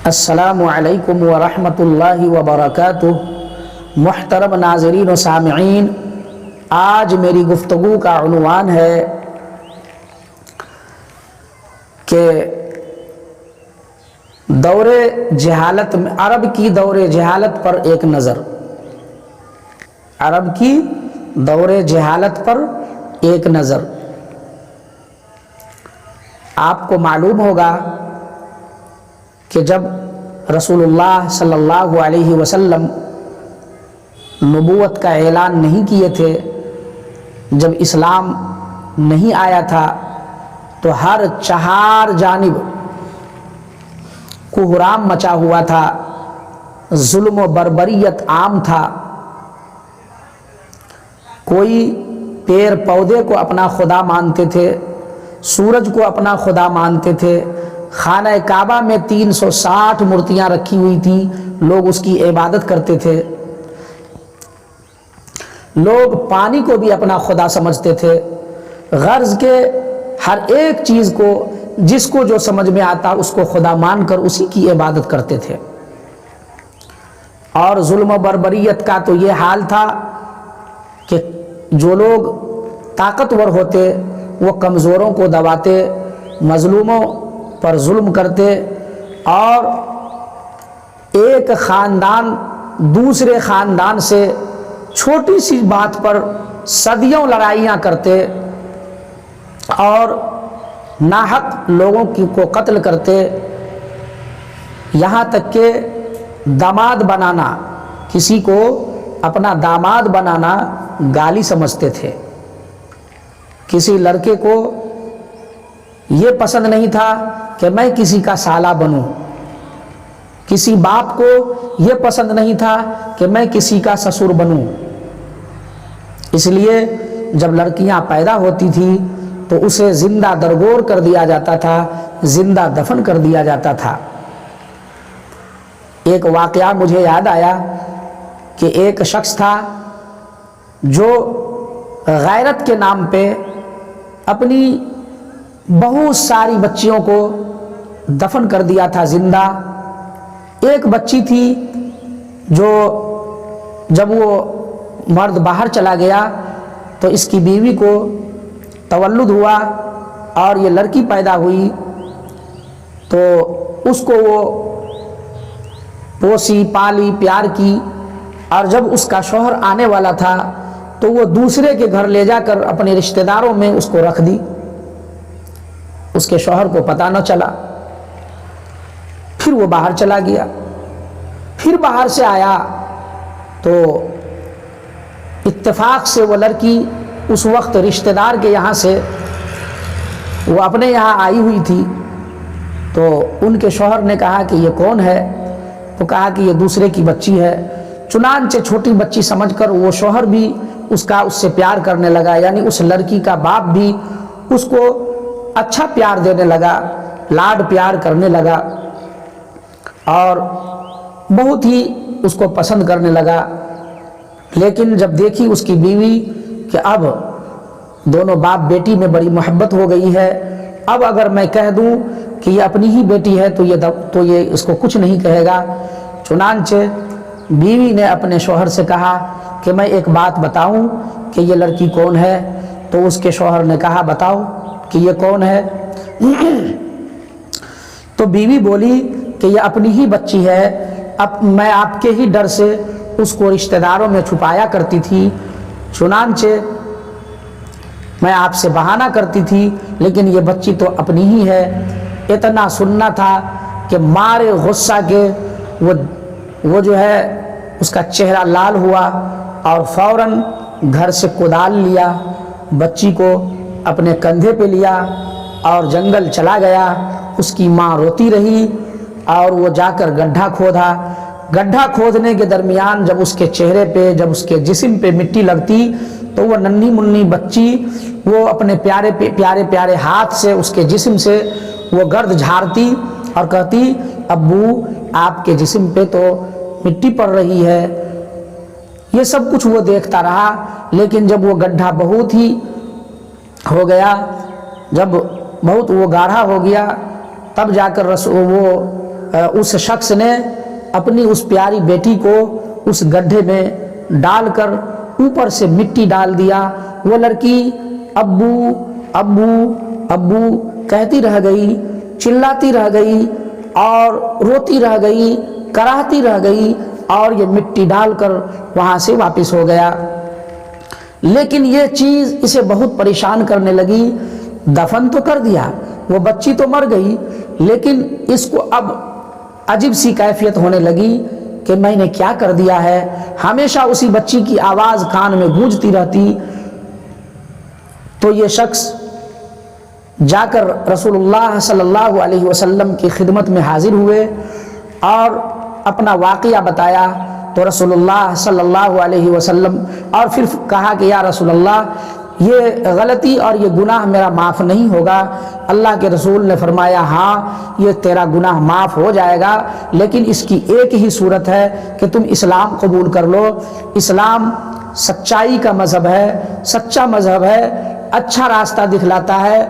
السلام علیکم ورحمۃ اللہ وبرکاتہ۔ محترم ناظرین و سامعین، آج میری گفتگو کا عنوان ہے کہ دور جہالت میں عرب کی دور جہالت پر ایک نظر۔ عرب کی دور جہالت پر ایک نظر۔ آپ کو معلوم ہوگا کہ جب رسول اللہ صلی اللہ علیہ وسلم نبوت کا اعلان نہیں کیے تھے، جب اسلام نہیں آیا تھا، تو ہر چہار جانب کوہرام مچا ہوا تھا، ظلم و بربریت عام تھا۔ کوئی پیڑ پودے کو اپنا خدا مانتے تھے، سورج کو اپنا خدا مانتے تھے۔ خانہ کعبہ میں 360 مورتیاں رکھی ہوئی تھی، لوگ اس کی عبادت کرتے تھے۔ لوگ پانی کو بھی اپنا خدا سمجھتے تھے۔ غرض کے ہر ایک چیز کو، جس کو جو سمجھ میں آتا اس کو خدا مان کر اسی کی عبادت کرتے تھے۔ اور ظلم و بربریت کا تو یہ حال تھا کہ جو لوگ طاقتور ہوتے وہ کمزوروں کو دباتے، مظلوموں پر ظلم کرتے، اور ایک خاندان دوسرے خاندان سے چھوٹی سی بات پر صدیوں لڑائیاں کرتے اور ناحق لوگوں کو قتل کرتے، یہاں تک کہ داماد بنانا، کسی کو اپنا داماد بنانا گالی سمجھتے تھے۔ کسی لڑکے کو یہ پسند نہیں تھا کہ میں کسی کا سالہ بنوں، کسی باپ کو یہ پسند نہیں تھا کہ میں کسی کا سسر بنوں۔ اس لیے جب لڑکیاں پیدا ہوتی تھی تو اسے زندہ درگور کر دیا جاتا تھا، زندہ دفن کر دیا جاتا تھا۔ ایک واقعہ مجھے یاد آیا کہ ایک شخص تھا جو غیرت کے نام پہ اپنی بہت ساری بچیوں کو دفن کر دیا تھا زندہ۔ ایک بچی تھی جو جب وہ مرد باہر چلا گیا تو اس کی بیوی کو تولد ہوا اور یہ لڑکی پیدا ہوئی، تو اس کو وہ پوسی پالی پیار کی، اور جب اس کا شوہر آنے والا تھا تو وہ دوسرے کے گھر لے جا کر اپنے رشتہ داروں میں اس کو رکھ دی۔ اس کے شوہر کو پتہ نہ چلا۔ پھر وہ باہر چلا گیا، پھر باہر سے آیا تو اتفاق سے وہ لڑکی اس وقت رشتہ دار کے یہاں سے وہ اپنے یہاں آئی ہوئی تھی، تو ان کے شوہر نے کہا کہ یہ کون ہے؟ تو کہا کہ یہ دوسرے کی بچی ہے۔ چنانچہ چھوٹی بچی سمجھ کر وہ شوہر بھی اس سے پیار کرنے لگا، یعنی اس لڑکی کا باپ بھی اس کو اچھا پیار دینے لگا، لاڈ پیار کرنے لگا اور بہت ہی اس کو پسند کرنے لگا۔ لیکن جب دیکھی اس کی بیوی کہ اب دونوں باپ بیٹی میں بڑی محبت ہو گئی ہے، اب اگر میں کہہ دوں کہ یہ اپنی ہی بیٹی ہے تو یہ اس کو کچھ نہیں کہے گا، چنانچہ بیوی نے اپنے شوہر سے کہا کہ میں ایک بات بتاؤں کہ یہ لڑکی کون ہے؟ تو اس کے شوہر نے کہا بتاؤ کہ یہ کون ہے؟ تو بیوی بولی کہ یہ اپنی ہی بچی ہے، اب میں آپ کے ہی ڈر سے اس کو رشتہ داروں میں چھپایا کرتی تھی، چنانچہ میں آپ سے بہانہ کرتی تھی، لیکن یہ بچی تو اپنی ہی ہے۔ اتنا سننا تھا کہ مارے غصہ کے وہ جو ہے اس کا چہرہ لال ہوا اور فوراً گھر سے کدال لیا، بچی کو اپنے کندھے پہ لیا اور جنگل چلا گیا۔ اس کی ماں روتی رہی اور وہ جا کر گڈھا کھودا۔ گڈھا کھودنے کے درمیان جب اس کے چہرے پہ، جب اس کے جسم پہ مٹی لگتی تو وہ ننھی منی بچی وہ اپنے پیارے ہاتھ سے اس کے جسم سے وہ گرد جھاڑتی اور کہتی ابو آپ کے جسم پہ تو مٹی پڑ رہی ہے۔ یہ سب کچھ وہ دیکھتا رہا، لیکن جب وہ گڈھا بہت ہی ہو گیا، جب بہت وہ گاڑھا ہو گیا، تب جا کر وہ اس شخص نے اپنی اس پیاری بیٹی کو اس گڈھے میں ڈال کر اوپر سے مٹی ڈال دیا۔ وہ لڑکی ابو ابو ابو کہتی رہ گئی، چلاتی رہ گئی اور روتی رہ گئی، کراہتی رہ گئی، اور یہ مٹی ڈال کر وہاں سے واپس ہو گیا۔ لیکن یہ چیز اسے بہت پریشان کرنے لگی۔ دفن تو کر دیا، وہ بچی تو مر گئی، لیکن اس کو اب عجیب سی کیفیت ہونے لگی کہ میں نے کیا کر دیا ہے۔ ہمیشہ اسی بچی کی آواز کان میں گونجتی رہتی۔ تو یہ شخص جا کر رسول اللہ صلی اللہ علیہ وسلم کی خدمت میں حاضر ہوئے اور اپنا واقعہ بتایا۔ تو رسول اللہ صلی اللہ علیہ وسلم اور پھر کہا کہ یا رسول اللہ، یہ غلطی اور یہ گناہ میرا معاف نہیں ہوگا۔ اللہ کے رسول نے فرمایا ہاں، یہ تیرا گناہ معاف ہو جائے گا، لیکن اس کی ایک ہی صورت ہے کہ تم اسلام قبول کر لو۔ اسلام سچائی کا مذہب ہے، سچا مذہب ہے، اچھا راستہ دکھلاتا ہے،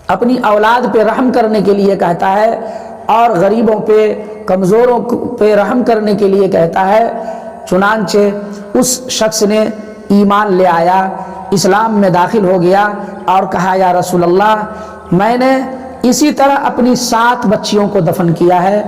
اپنی اولاد پہ رحم کرنے کے لیے کہتا ہے اور غریبوں پہ، کمزوروں پہ رحم کرنے کے لیے کہتا ہے۔ چنانچہ اس شخص نے ایمان لے آیا، اسلام میں داخل ہو گیا اور کہا یا رسول اللہ، میں نے اسی طرح اپنی 7 بچیوں کو دفن کیا ہے۔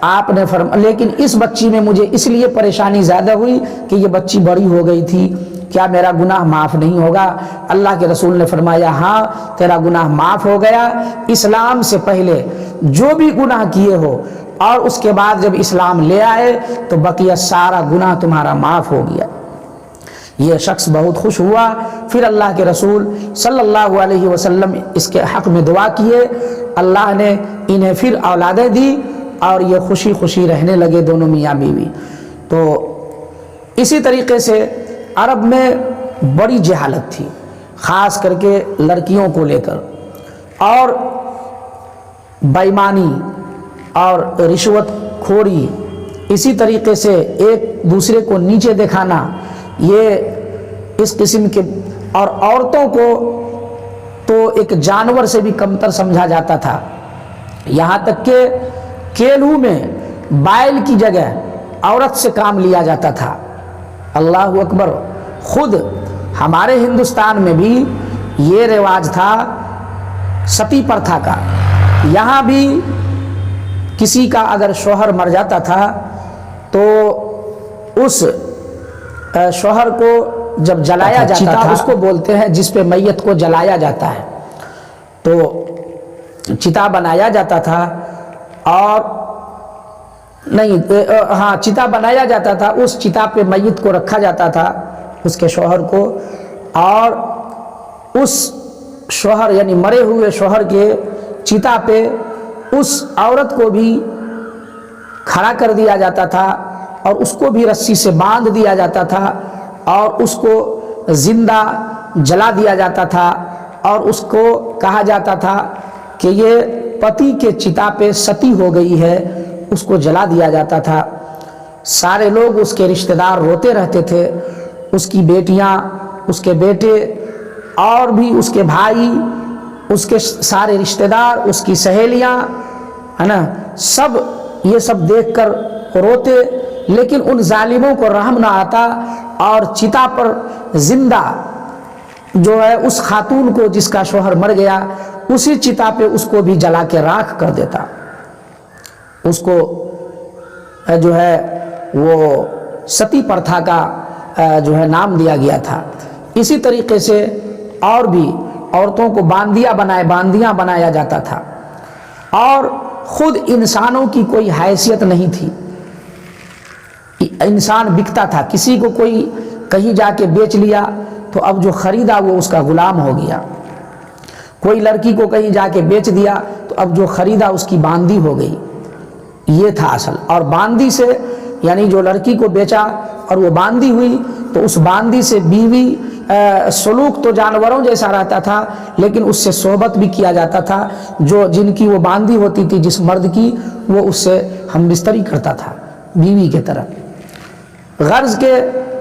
آپ نے لیکن اس بچی میں مجھے اس لیے پریشانی زیادہ ہوئی کہ یہ بچی بڑی ہو گئی تھی، کیا میرا گناہ معاف نہیں ہوگا؟ اللہ کے رسول نے فرمایا ہاں، تیرا گناہ معاف ہو گیا۔ اسلام سے پہلے جو بھی گناہ کیے ہو اور اس کے بعد جب اسلام لے آئے تو بقیہ سارا گناہ تمہارا معاف ہو گیا۔ یہ شخص بہت خوش ہوا۔ پھر اللہ کے رسول صلی اللہ علیہ وسلم اس کے حق میں دعا کیے، اللہ نے انہیں پھر اولادیں دی اور یہ خوشی خوشی رہنے لگے دونوں میاں بیوی۔ تو اسی طریقے سے عرب میں بڑی جہالت تھی، خاص کر کے لڑکیوں کو لے کر، اور بےایمانی اور رشوت خوری، اسی طریقے سے ایک دوسرے کو نیچے دکھانا، یہ اس قسم کے، اور عورتوں کو تو ایک جانور سے بھی کمتر سمجھا جاتا تھا۔ یہاں تک کہ کیلوں میں بائل کی جگہ عورت سے کام لیا جاتا تھا۔ اللہ اکبر۔ خود ہمارے ہندوستان میں بھی یہ رواج تھا ستی پرتھا کا۔ یہاں بھی کسی کا اگر شوہر مر جاتا تھا تو اس شوہر کو جب جلایا جاتا تھا، اس کو بولتے ہیں جس پہ میت کو جلایا جاتا ہے، تو چتا بنایا جاتا تھا، اور نہیں ہاں چتا بنایا جاتا تھا، اس چتا پہ میت کو رکھا جاتا تھا، اس کے شوہر کو، اور اس شوہر یعنی مرے ہوئے شوہر کے چتا پہ اس عورت کو بھی کھڑا کر دیا جاتا تھا اور اس کو بھی رسی سے باندھ دیا جاتا تھا اور اس کو زندہ جلا دیا جاتا تھا، اور اس کو کہا جاتا تھا کہ یہ پتی کے چتا پہ ستی ہو گئی ہے، اس کو جلا دیا جاتا تھا۔ سارے لوگ اس کے رشتہ دار روتے رہتے تھے، اس کی بیٹیاں، اس کے بیٹے، اور بھی اس کے بھائی، اس کے سارے رشتہ دار، اس کی سہیلیاں، ہے نا، سب یہ سب دیکھ کر روتے، لیکن ان ظالموں کو رحم نہ آتا اور چتا پر زندہ جو ہے اس خاتون کو جس کا شوہر مر گیا، اسی چتا پہ اس کو بھی جلا کے راکھ کر دیتا۔ اس کو جو ہے وہ ستی پرتھا کا جو ہے نام دیا گیا تھا۔ اسی طریقے سے اور بھی عورتوں کو باندیاں بنایا جاتا تھا، اور خود انسانوں کی کوئی حیثیت نہیں تھی، انسان بکتا تھا، کسی کو کوئی کہیں جا کے بیچ لیا تو اب جو خریدا وہ اس کا غلام ہو گیا، کوئی لڑکی کو کہیں جا کے بیچ دیا تو اب جو خریدا اس کی باندی ہو گئی۔ یہ تھا اصل، اور باندی سے یعنی جو لڑکی کو بیچا اور وہ باندی ہوئی تو اس باندی سے بیوی سلوک تو جانوروں جیسا رہتا تھا، لیکن اس سے صحبت بھی کیا جاتا تھا، جن کی وہ باندی ہوتی تھی جس مرد کی، وہ اس سے ہم بستری کرتا تھا بیوی کے طرح۔ غرض کے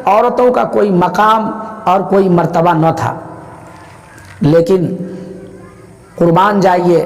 عورتوں کا کوئی مقام اور کوئی مرتبہ نہ تھا، لیکن قربان جائیے